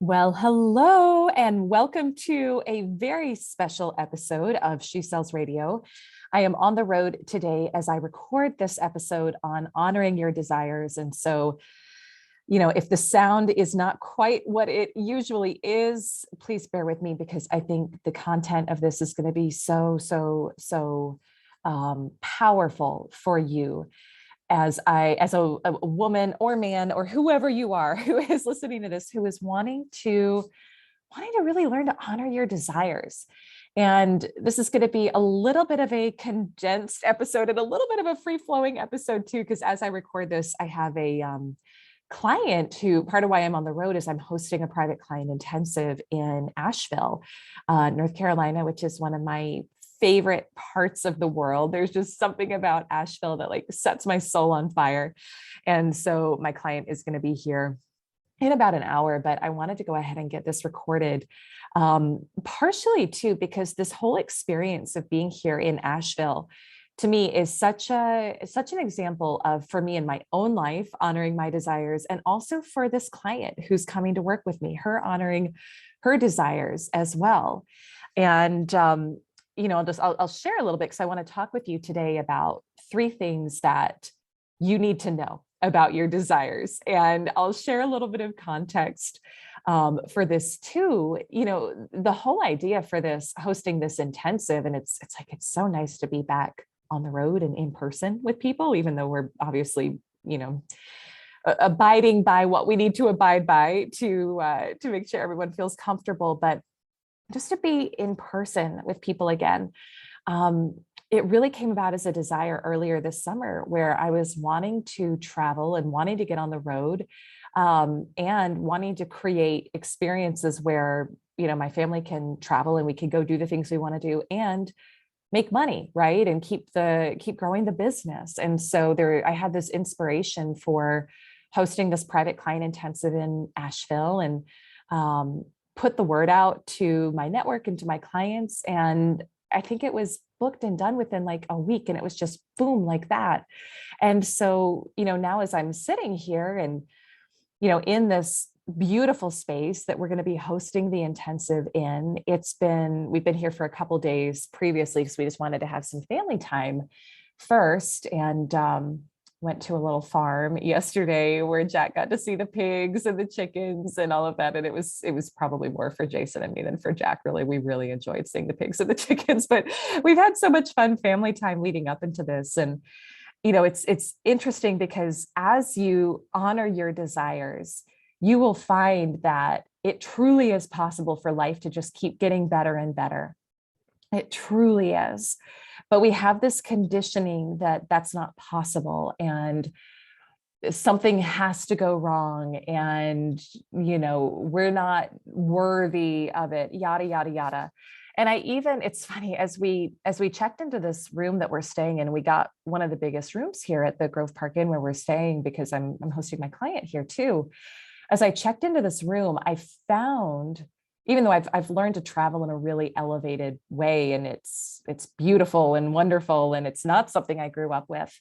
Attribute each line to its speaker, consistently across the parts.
Speaker 1: Well, hello, and welcome to a very special episode of She Sells Radio. I am on the road today as I record this episode on honoring your desires. And so, if the sound is not quite what it usually is, please bear with me because I think the content of this is going to be so powerful for you as a woman or man or whoever you are who is listening to this, who is wanting to really learn to honor your desires. And this is going to be a little bit of a condensed episode and a little bit of a free-flowing episode too, because as I record this, I have a client who, part of why I'm on the road is I'm hosting a private client intensive in Asheville, North Carolina, which is one of my favorite parts of the world. There's just something about Asheville that like sets my soul on fire. And so my client is going to be here in about an hour, but I wanted to go ahead and get this recorded, partially too, because this whole experience of being here in Asheville to me is such an example of, for me in my own life, honoring my desires, and also for this client who's coming to work with me, her honoring her desires as well. And I'll share a little bit because I want to talk with you today about 3 things that you need to know about your desires. And I'll share a little bit of context for this too. The whole idea for this, hosting this intensive, and it's so nice to be back on the road and in person with people, even though we're obviously, abiding by what we need to abide by to make sure everyone feels comfortable. But just to be in person with people again. It really came about as a desire earlier this summer where I was wanting to travel and wanting to get on the road, and wanting to create experiences where, my family can travel and we can go do the things we want to do and make money, right? And keep growing the business. And so I had this inspiration for hosting this private client intensive in Asheville, and put the word out to my network and to my clients. And I think it was booked and done within like a week, and it was just boom, like that. And so, now as I'm sitting here and, in this beautiful space that we're going to be hosting the intensive in, we've been here for a couple of days previously because we just wanted to have some family time first. And, went to a little farm yesterday where Jack got to see the pigs and the chickens and all of that. And it was probably more for Jason and me than for Jack. Really, we really enjoyed seeing the pigs and the chickens, but we've had so much fun family time leading up into this. And, it's interesting because as you honor your desires, you will find that it truly is possible for life to just keep getting better and better. It truly is. But we have this conditioning that that's not possible, and something has to go wrong, and we're not worthy of it, yada yada yada. And it's funny, as we checked into this room that we're staying in, we got one of the biggest rooms here at the Grove Park Inn where we're staying because I'm hosting my client here too. As I checked into this room, I found, even though I've learned to travel in a really elevated way, and it's beautiful and wonderful, and it's not something I grew up with,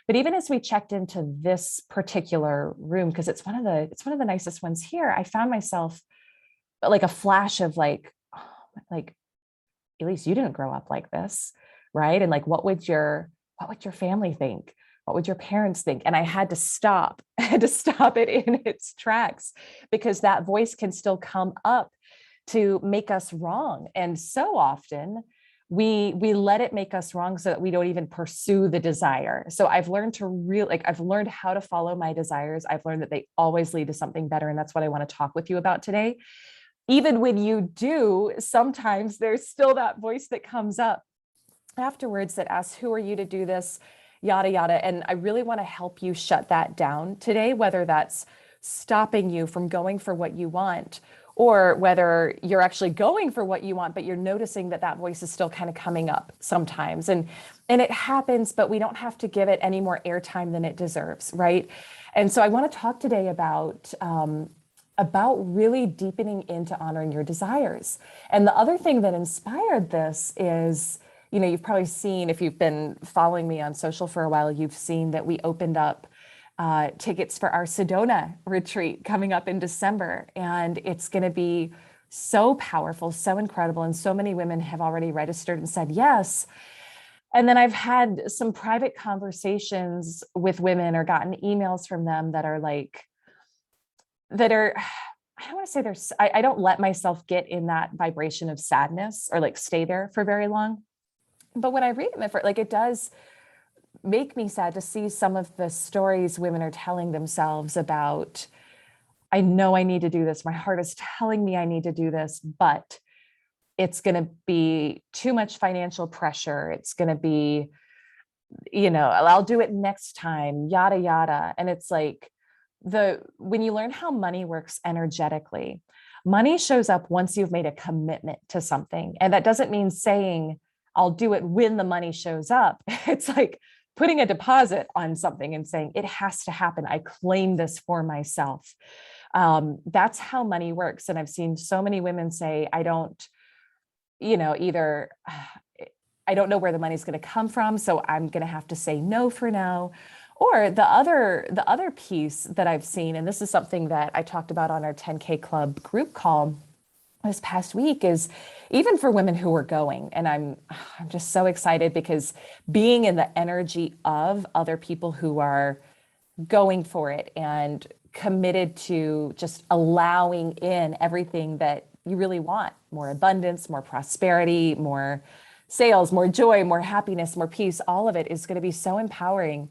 Speaker 1: but even as we checked into this particular room, because it's one of the nicest ones here, I found myself like a flash of like Elyse, you didn't grow up like this, right? And like, what would your family think? What would your parents think? And I had to stop. I had to stop it in its tracks, because that voice can still come up to make us wrong. And so often we let it make us wrong so that we don't even pursue the desire. So I've learned I've learned how to follow my desires. I've learned that they always lead to something better. And that's what I want to talk with you about today. Even when you do, sometimes there's still that voice that comes up afterwards that asks, who are you to do this? Yada, yada. And I really want to help you shut that down today, whether that's stopping you from going for what you want, or whether you're actually going for what you want, but you're noticing that voice is still kind of coming up sometimes. And it happens, but we don't have to give it any more airtime than it deserves, right? And so I want to talk today about really deepening into honoring your desires. And the other thing that inspired this is, you've probably seen, if you've been following me on social for a while, you've seen that we opened up tickets for our Sedona retreat coming up in December. And it's going to be so powerful, so incredible. And so many women have already registered and said yes. And then I've had some private conversations with women or gotten emails from them that are like, that are, I don't want to say there's, I don't let myself get in that vibration of sadness or like stay there for very long. But when I read them, like it does make me sad to see some of the stories women are telling themselves about, I know I need to do this. My heart is telling me I need to do this, but it's going to be too much financial pressure. It's going to be, I'll do it next time, yada, yada. And it's like when you learn how money works energetically, money shows up once you've made a commitment to something. And that doesn't mean saying, I'll do it when the money shows up. It's like putting a deposit on something and saying, it has to happen. I claim this for myself. That's how money works. And I've seen so many women say, I don't know where the money's going to come from, so I'm going to have to say no for now. Or the other piece that I've seen, and this is something that I talked about on our 10K Club group call this past week, is even for women who are going, and I'm just so excited because being in the energy of other people who are going for it and committed to just allowing in everything that you really want, more abundance, more prosperity, more sales, more joy, more happiness, more peace, all of it is going to be so empowering.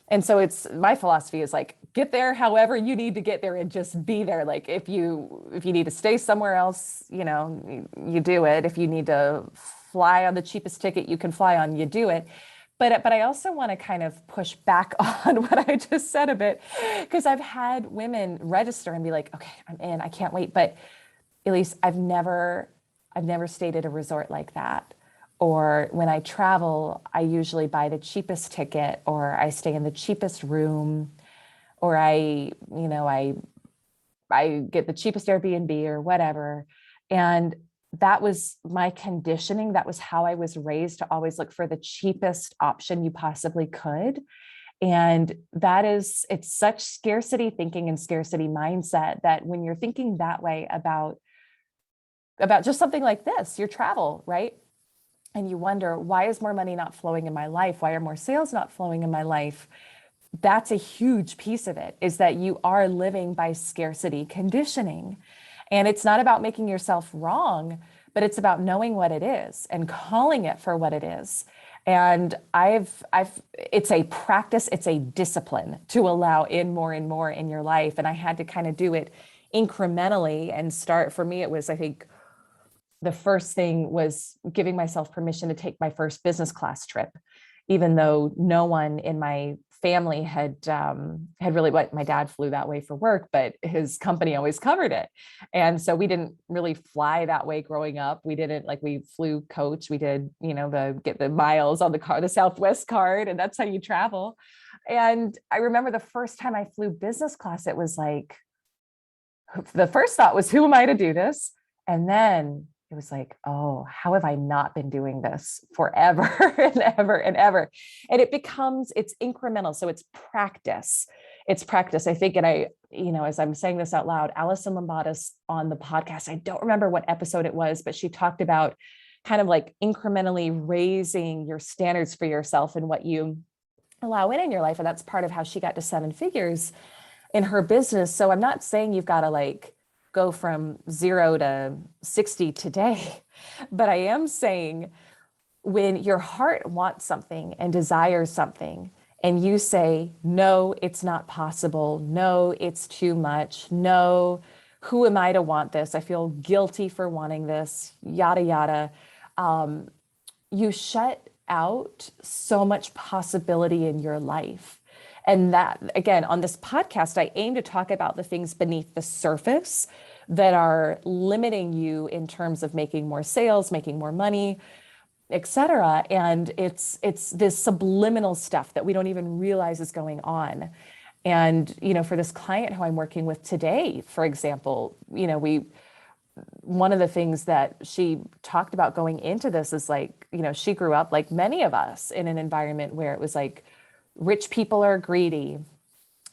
Speaker 1: And so it's my philosophy is like, get there however you need to get there and just be there. Like if you need to stay somewhere else, you do it. If you need to fly on the cheapest ticket you can fly on, you do it. But I also want to kind of push back on what I just said a bit, because I've had women register and be like, okay, I'm in, I can't wait. But Elyse, I've never stayed at a resort like that. Or when I travel, I usually buy the cheapest ticket, or I stay in the cheapest room, or I get the cheapest Airbnb or whatever. And that was my conditioning. That was how I was raised, to always look for the cheapest option you possibly could. And it's such scarcity thinking and scarcity mindset that when you're thinking that way about just something like this, your travel, right? And you wonder, why is more money not flowing in my life? Why are more sales not flowing in my life? That's a huge piece of it, is that you are living by scarcity conditioning. And it's not about making yourself wrong, but it's about knowing what it is and calling it for what it is. And it's a practice, it's a discipline to allow in more and more in your life. And I had to kind of do it incrementally and start. For me, it was, I think, the first thing was giving myself permission to take my first business class trip, even though no one in my family had really, my dad flew that way for work, but his company always covered it. And so we didn't really fly that way growing up. We flew coach. We did, get the miles on the car, the Southwest card, and that's how you travel. And I remember the first time I flew business class, it was like, the first thought was, who am I to do this? And then it was like, oh, how have I not been doing this forever and ever and ever? And it's incremental. So it's practice. It's practice. I think, and as I'm saying this out loud, Alison Lombardos on the podcast, I don't remember what episode it was, but she talked about kind of like incrementally raising your standards for yourself and what you allow in your life. And that's part of how she got to 7 figures in her business. So I'm not saying you've got to go from 0 to 60 today. But I am saying, when your heart wants something and desires something, and you say, no, it's not possible. No, it's too much. No, who am I to want this? I feel guilty for wanting this, yada, yada. You shut out so much possibility in your life. And that, again, on this podcast, I aim to talk about the things beneath the surface that are limiting you in terms of making more sales, making more money, et cetera. And it's this subliminal stuff that we don't even realize is going on. And, for this client who I'm working with today, for example, one of the things that she talked about going into this is she grew up, like many of us, in an environment where it was like, rich people are greedy,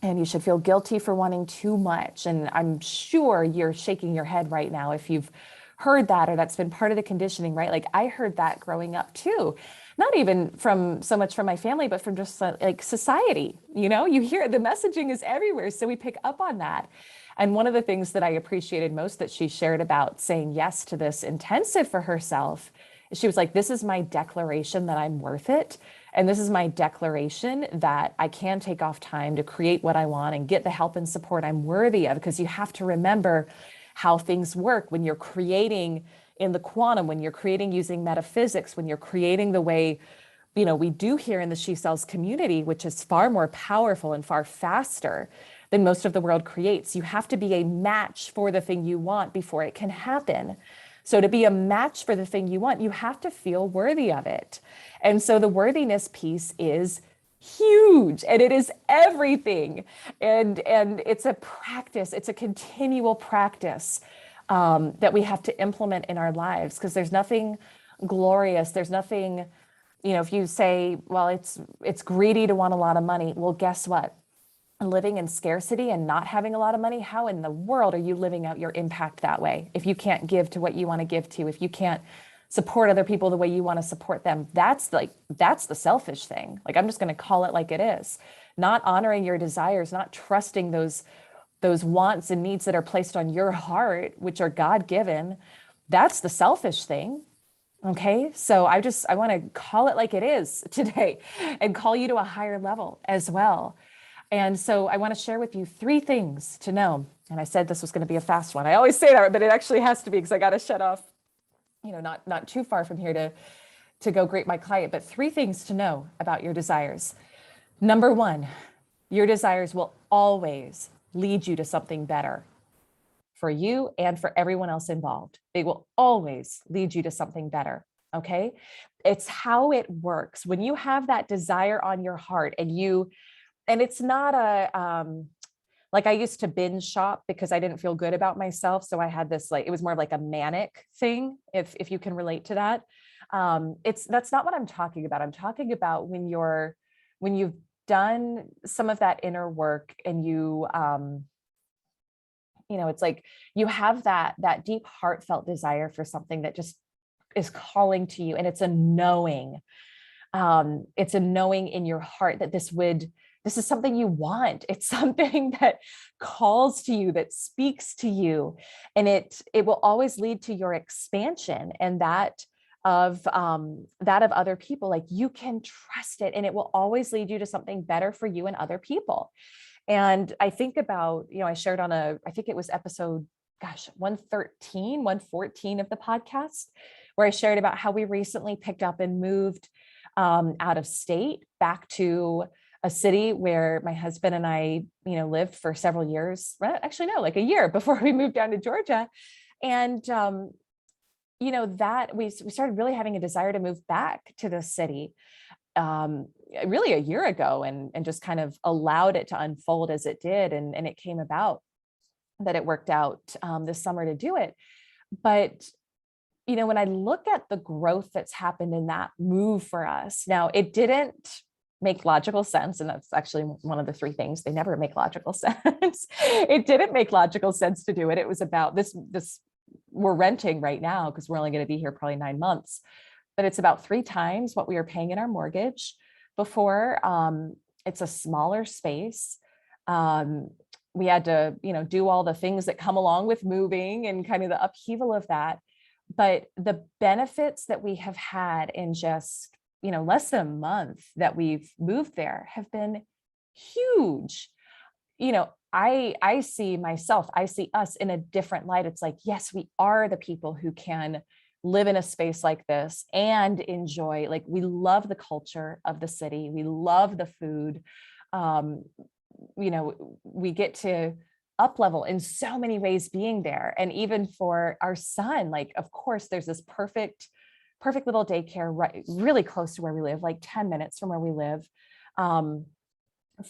Speaker 1: and you should feel guilty for wanting too much. And I'm sure you're shaking your head right now if you've heard that, or that's been part of the conditioning, right? Like I heard that growing up too, not even from so much from my family, but from just like society. You hear the messaging is everywhere. So we pick up on that. And one of the things that I appreciated most that she shared about saying yes to this intensive for herself, she was like, this is my declaration that I'm worth it. And this is my declaration that I can take off time to create what I want and get the help and support I'm worthy of. Because you have to remember how things work when you're creating in the quantum, when you're creating using metaphysics, when you're creating the way, we do here in the She Sells community, which is far more powerful and far faster than most of the world creates. You have to be a match for the thing you want before it can happen. So to be a match for the thing you want, you have to feel worthy of it. And so the worthiness piece is huge, and it is everything. And it's a practice, it's a continual practice that we have to implement in our lives, because there's nothing glorious. There's nothing, if you say, well, it's greedy to want a lot of money. Well, guess what? Living in scarcity and not having a lot of money, how in the world are you living out your impact that way? If you can't give to what you want to give to, if you can't support other people the way you want to support them, that's the selfish thing. Like, I'm just going to call it like it is. Not honoring your desires, not trusting those wants and needs that are placed on your heart, which are God-given. That's the selfish thing. Okay. So I want to call it like it is today and call you to a higher level as well. And so I want to share with you 3 things to know. And I said this was going to be a fast one. I always say that, but it actually has to be, because I got to shut off, not too far from here to go greet my client. But 3 things to know about your desires. Number 1, your desires will always lead you to something better for you and for everyone else involved. They will always lead you to something better. Okay. It's how it works. When you have that desire on your heart and it's not like, I used to binge shop because I didn't feel good about myself. So I had this, like, it was more of like a manic thing, if you can relate to that. That's not what I'm talking about. I'm talking about when you've done some of that inner work and it's like you have that deep heartfelt desire for something that just is calling to you. And it's a knowing. It's a knowing in your heart that this is something you want. It's something that calls to you, that speaks to you, and it will always lead to your expansion and that of other people. Like, you can trust it, and it will always lead you to something better for you and other people. And I think about, I shared on I think it was episode, 113, 114 of the podcast, where I shared about how we recently picked up and moved out of state back to a city where my husband and I, lived for several years. Well, actually, no, like a year before we moved down to Georgia. And, that we started really having a desire to move back to the city really a year ago, and just kind of allowed it to unfold as it did. And it came about that it worked out this summer to do it. But when I look at the growth that's happened in that move for us, now it didn't make logical sense. And that's actually one of the 3 things. They never make logical sense. It didn't make logical sense to do it. It was about this, we're renting right now because we're only going to be here probably 9 months, but it's about 3 times what we were paying in our mortgage before. It's a smaller space. We had to, do all the things that come along with moving and kind of the upheaval of that. But the benefits that we have had in just, less than a month that we've moved there have been huge. I see myself, I see us in a different light. It's like, yes, we are the people who can live in a space like this and enjoy, like, we love the culture of the city. We love the food. We get to up level in so many ways being there. And even for our son, like, of course, there's this perfect little daycare right, really close to where we live, like 10 minutes from where we live,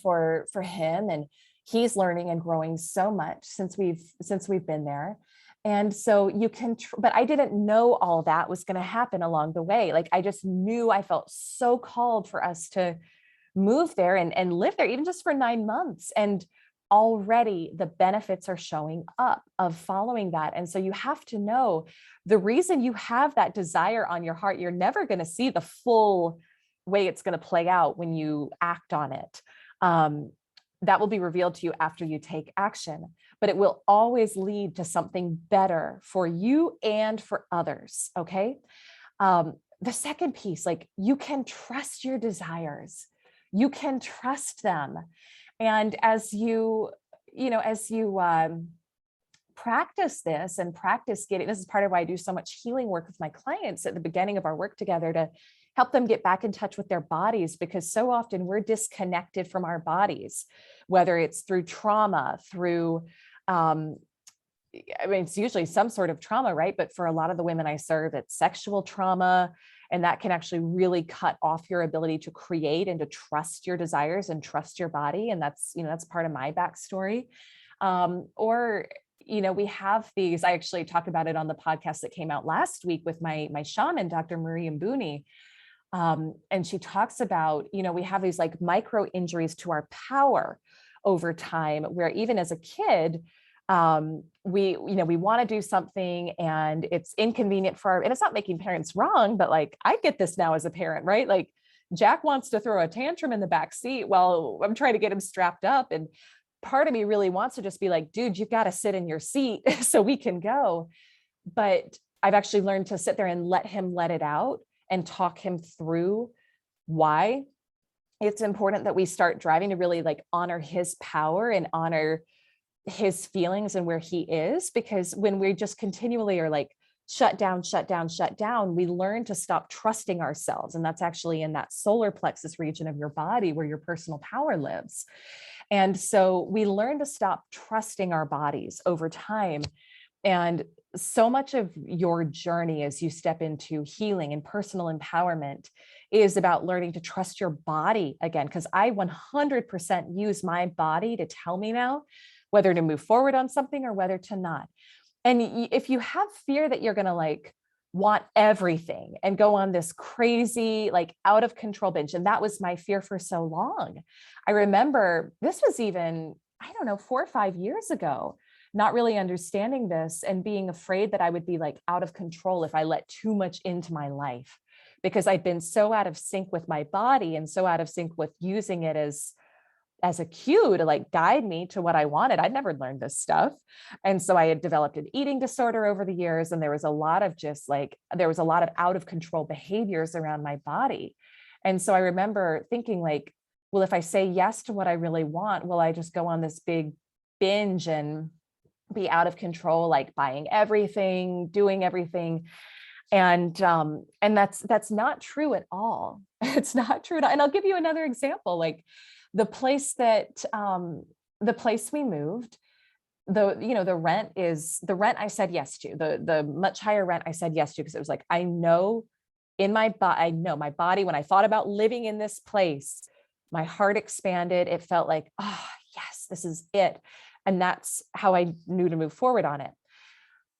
Speaker 1: for him. And he's learning and growing so much since we've been there. And so you can, but I didn't know all that was going to happen along the way. Like, I just knew I felt so called for us to move there and live there, even just for 9 months. And already the benefits are showing up of following that. And so you have to know the reason you have that desire on your heart. You're never going to see the full way it's going to play out when you act on it. That will be revealed to you after you take action, but it will always lead to something better for you and for others. Okay. The second piece, like, you can trust your desires. You can trust them. And as you practice this and practice getting, this is part of why I do so much healing work with my clients at the beginning of our work together, to help them get back in touch with their bodies, because so often we're disconnected from our bodies, whether it's through trauma, through, it's usually some sort of trauma, right? But for a lot of the women I serve, it's sexual trauma. And that can actually really cut off your ability to create and to trust your desires and trust your body. And that's part of my backstory. We have these, I actually talked about it on the podcast that came out last week with my shaman, Dr. Marie Mbuni. And she talks about, we have these like micro injuries to our power over time, where even as a kid, we want to do something and it's inconvenient and it's not making parents wrong, but like, I get this now as a parent, right? Like, Jack wants to throw a tantrum in the back seat while I'm trying to get him strapped up. And part of me really wants to just be like, dude, you've got to sit in your seat so we can go. But I've actually learned to sit there and let him let it out and talk him through why it's important that we start driving, to really like honor his power and honor his feelings and where he is. Because when we just continually are like shut down, we learn to stop trusting ourselves. And that's actually in that solar plexus region of your body where your personal power lives. And so we learn to stop trusting our bodies over time. And so much of your journey as you step into healing and personal empowerment is about learning to trust your body again, because I 100% use my body to tell me now whether to move forward on something or whether to not. And if you have fear that you're going to like want everything and go on this crazy, like out of control binge, and that was my fear for so long. I remember this was even, 4 or 5 years ago, not really understanding this and being afraid that I would be like out of control if I let too much into my life, because I'd been so out of sync with my body and so out of sync with using it as a cue to like guide me to what I wanted. I'd never learned this stuff. And so I had developed an eating disorder over the years. And there was a lot of out of control behaviors around my body. And so I remember thinking like, well, if I say yes to what I really want, will I just go on this big binge and be out of control, like buying everything, doing everything? And that's not true at all. It's not true at all. And I'll give you another example. Like, the place we moved, the rent I said yes to, the much higher rent I said yes to, because it was like, I know my body, when I thought about living in this place, my heart expanded. It felt like, oh yes, this is it. And that's how I knew to move forward on it.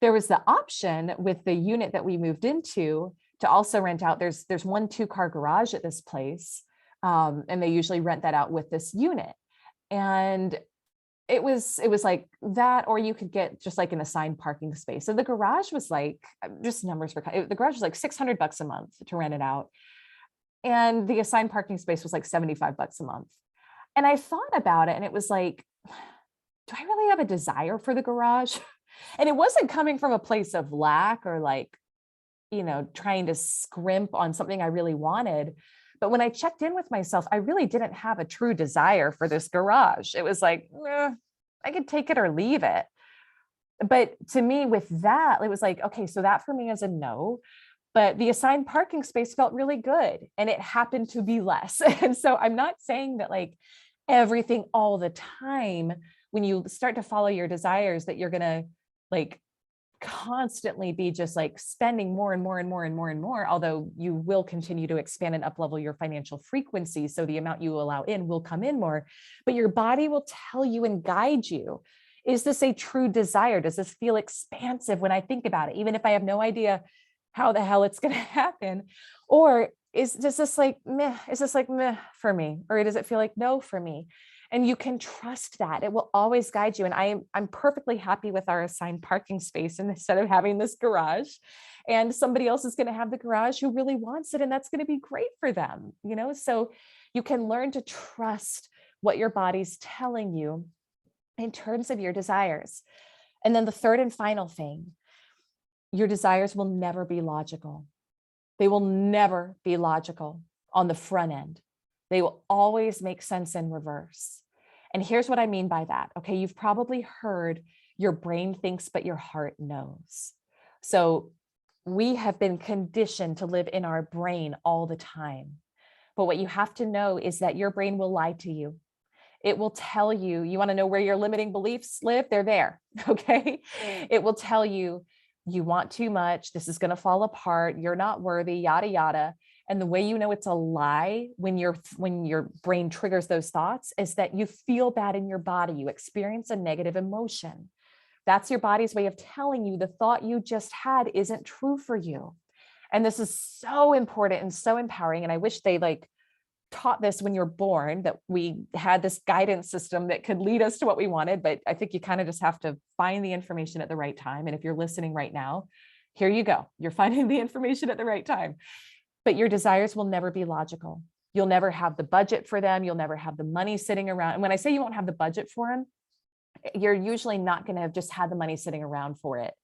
Speaker 1: There was the option with the unit that we moved into to also rent out. There's 1 2-car garage at this place. And they usually rent that out with this unit. And it was like that, or you could get just like an assigned parking space. So the garage was like, just numbers for, the garage was like $600 a month to rent it out. And the assigned parking space was like $75 a month. And I thought about it and it was like, do I really have a desire for the garage? And it wasn't coming from a place of lack or like, trying to scrimp on something I really wanted. But when I checked in with myself, I really didn't have a true desire for this garage. It was like, I could take it or leave it. But to me, with that, it was like, okay, so that for me is a no. But the assigned parking space felt really good and it happened to be less. And so I'm not saying that like everything all the time, when you start to follow your desires, that you're going to like constantly be just like spending more and more and more and more and more, although you will continue to expand and up level your financial frequency. So the amount you allow in will come in more, but your body will tell you and guide you. Is this a true desire? Does this feel expansive when I think about it, even if I have no idea how the hell it's going to happen? Or does this like meh, is this like meh for me? Or does it feel like no for me? And you can trust that. It will always guide you. And I'm perfectly happy with our assigned parking space, and instead of having this garage, and somebody else is going to have the garage who really wants it, and that's going to be great for them, you know? So you can learn to trust what your body's telling you in terms of your desires. And then the third and final thing, your desires will never be logical. They will never be logical on the front end. They will always make sense in reverse. And here's what I mean by that. Okay, you've probably heard your brain thinks, but your heart knows. So we have been conditioned to live in our brain all the time. But what you have to know is that your brain will lie to you. It will tell you, you want to know where your limiting beliefs live? They're there. Okay. It will tell you, you want too much. This is going to fall apart. You're not worthy, yada, yada. And the way you know it's a lie when your brain triggers those thoughts is that you feel bad in your body. You experience a negative emotion. That's your body's way of telling you the thought you just had isn't true for you. And this is so important and so empowering. And I wish they taught this when you're born, that we had this guidance system that could lead us to what we wanted. But I think you kind of just have to find the information at the right time. And if you're listening right now, here you go. You're finding the information at the right time. But your desires will never be logical. You'll never have the budget for them. You'll never have the money sitting around. And when I say you won't have the budget for them, you're usually not going to have just had the money sitting around for it.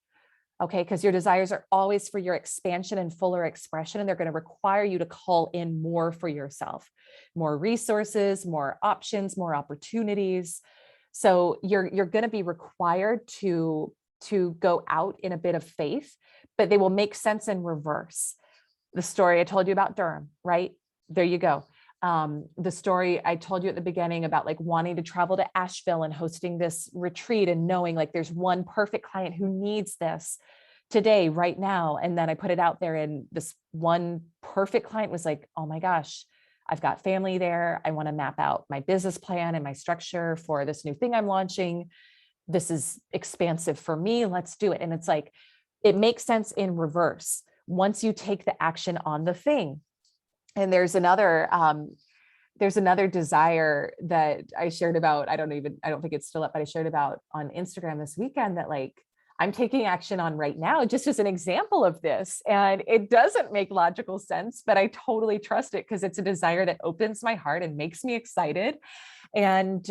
Speaker 1: Okay, because your desires are always for your expansion and fuller expression, and they're going to require you to call in more for yourself, more resources, more options, more opportunities. So you're going to be required to go out in a bit of faith, but they will make sense in reverse. The story I told you about Durham, right? There you go. The story I told you at the beginning about wanting to travel to Asheville and hosting this retreat and knowing there's one perfect client who needs this today, right now. And then I put it out there, and this one perfect client was like, oh my gosh, I've got family there. I want to map out my business plan and my structure for this new thing I'm launching. This is expansive for me. Let's do it. And it's it makes sense in reverse once you take the action on the thing. And there's another desire that I shared about. I don't think it's still up, but I shared about on Instagram this weekend that I'm taking action on right now, just as an example of this. And it doesn't make logical sense, but I totally trust it because it's a desire that opens my heart and makes me excited, and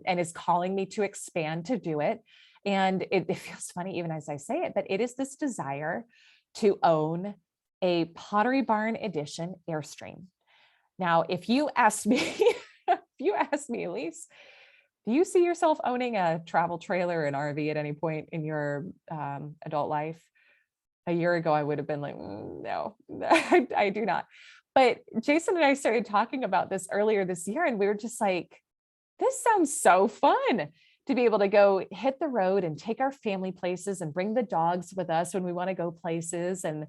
Speaker 1: is calling me to expand to do it. And it feels funny even as I say it, but it is this desire to own a Pottery Barn edition Airstream. Now, if you ask me, Elyse, do you see yourself owning a travel trailer, an RV at any point in your adult life? A year ago, I would have been like, no, I do not. But Jason and I started talking about this earlier this year, and we were just like, this sounds so fun to be able to go hit the road and take our family places and bring the dogs with us when we want to go places. And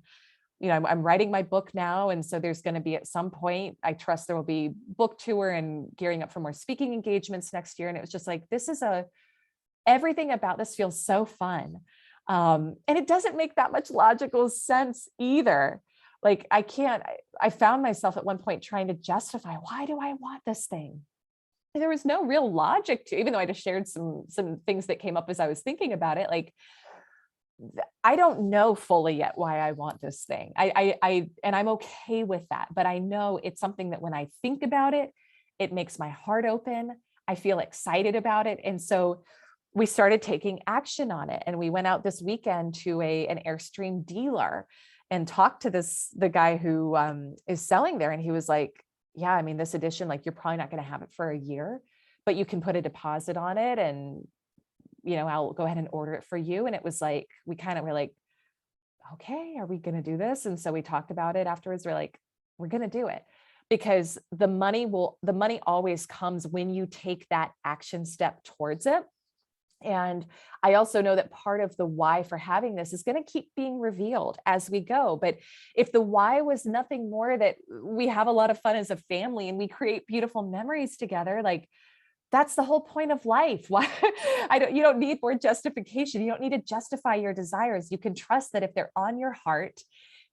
Speaker 1: I'm writing my book now. And so there's going to be, at some point, I trust there will be book tour and gearing up for more speaking engagements next year. And it was just everything about this feels so fun. And it doesn't make that much logical sense either. I found myself at one point trying to justify, why do I want this thing? And there was no real logic to, even though I just shared some things that came up as I was thinking about it. I don't know fully yet why I want this thing. And I'm okay with that, but I know it's something that when I think about it, it makes my heart open. I feel excited about it. And so we started taking action on it. And we went out this weekend to an Airstream dealer and talked to the guy who is selling there. And he was like, yeah, I mean, this edition, you're probably not going to have it for a year, but you can put a deposit on it, and I'll go ahead and order it for you. And it was we kind of were like, okay, are we going to do this? And so we talked about it afterwards. We're like, we're going to do it, because the money always comes when you take that action step towards it. And I also know that part of the why for having this is going to keep being revealed as we go. But if the why was nothing more that we have a lot of fun as a family and we create beautiful memories together, that's the whole point of life. Why you don't need more justification. You don't need to justify your desires. You can trust that if they're on your heart,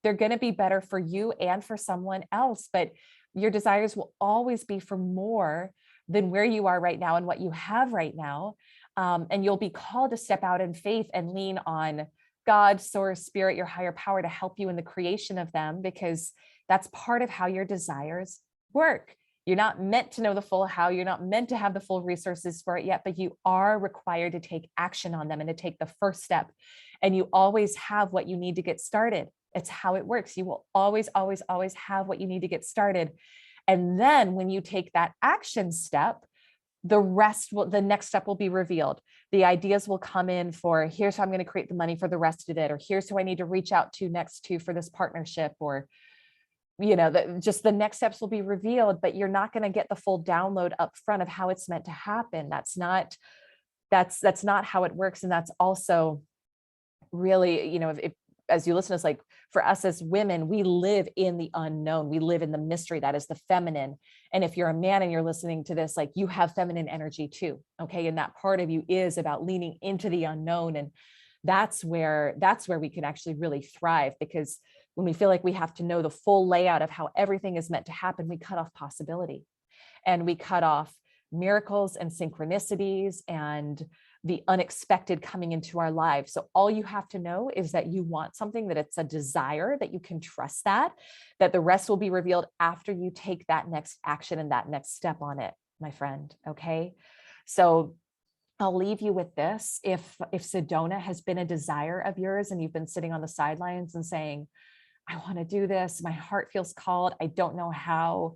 Speaker 1: They're going to be better for you and for someone else, but your desires will always be for more than where you are right now and what you have right now. And you'll be called to step out in faith and lean on God, source, spirit, your higher power to help you in the creation of them, because that's part of how your desires work. You're not meant to know the full how, you're not meant to have the full resources for it yet, but you are required to take action on them and to take the first step. And you always have what you need to get started. It's how it works. You will always, always, always have what you need to get started. And then when you take that action step, the next step will be revealed. The ideas will come in for, here's how I'm going to create the money for the rest of it, or here's who I need to reach out to next to for this partnership, or just the next steps will be revealed, but you're not going to get the full download up front of how it's meant to happen. That's not how it works. And that's also really, if as you listen, it's like, for us as women, we live in the unknown. We live in the mystery. That is the feminine. And if you're a man and you're listening to this, like, you have feminine energy too. Okay. And that part of you is about leaning into the unknown. And that's where we can actually really thrive, because when we feel like we have to know the full layout of how everything is meant to happen, we cut off possibility, and we cut off miracles and synchronicities and the unexpected coming into our lives. So all you have to know is that you want something, that it's a desire, that you can trust that the rest will be revealed after you take that next action and that next step on it, my friend. Okay. So I'll leave you with this. If Sedona has been a desire of yours and you've been sitting on the sidelines and saying, I want to do this, my heart feels called, I don't know how,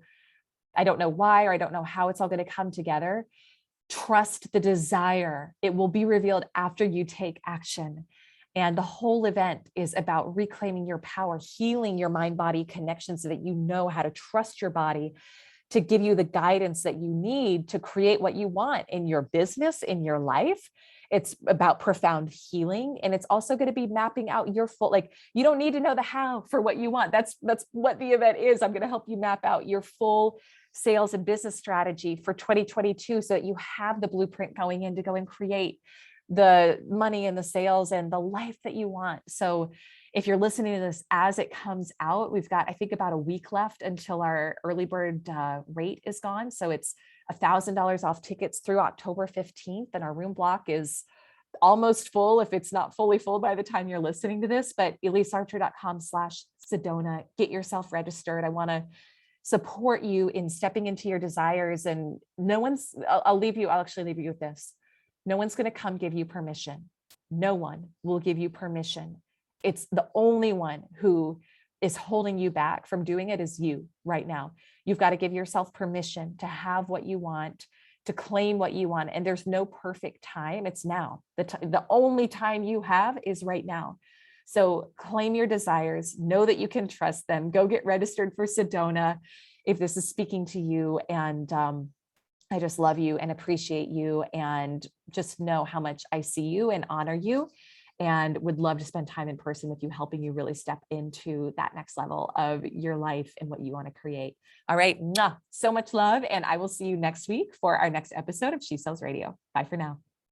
Speaker 1: I don't know why, or I don't know how it's all going to come together, trust the desire. It will be revealed after you take action. And the whole event is about reclaiming your power, healing your mind-body connection so that you know how to trust your body to give you the guidance that you need to create what you want in your business, in your life. It's about profound healing. And it's also going to be mapping out your full, like, you don't need to know the how for what you want. That's what the event is. I'm going to help you map out your full sales and business strategy for 2022 so that you have the blueprint going in to go and create the money and the sales and the life that you want. So if you're listening to this as it comes out, we've got, I think, about a week left until our early bird rate is gone. So it's $1,000 off tickets through October 15th. And our room block is almost full, if it's not fully full by the time you're listening to this. But ElyseArcher.com/Sedona, get yourself registered. I want to support you in stepping into your desires. And I'll actually leave you with this. No one's going to come give you permission. No one will give you permission. It's the only one who is holding you back from doing it is you right now. You've got to give yourself permission to have what you want, to claim what you want. And there's no perfect time. It's now. The only time you have is right now. So claim your desires, know that you can trust them. Go get registered for Sedona if this is speaking to you. And I just love you and appreciate you, and just know how much I see you and honor you, and would love to spend time in person with you, helping you really step into that next level of your life and what you want to create. All right. So much love. And I will see you next week for our next episode of She Sells Radio. Bye for now.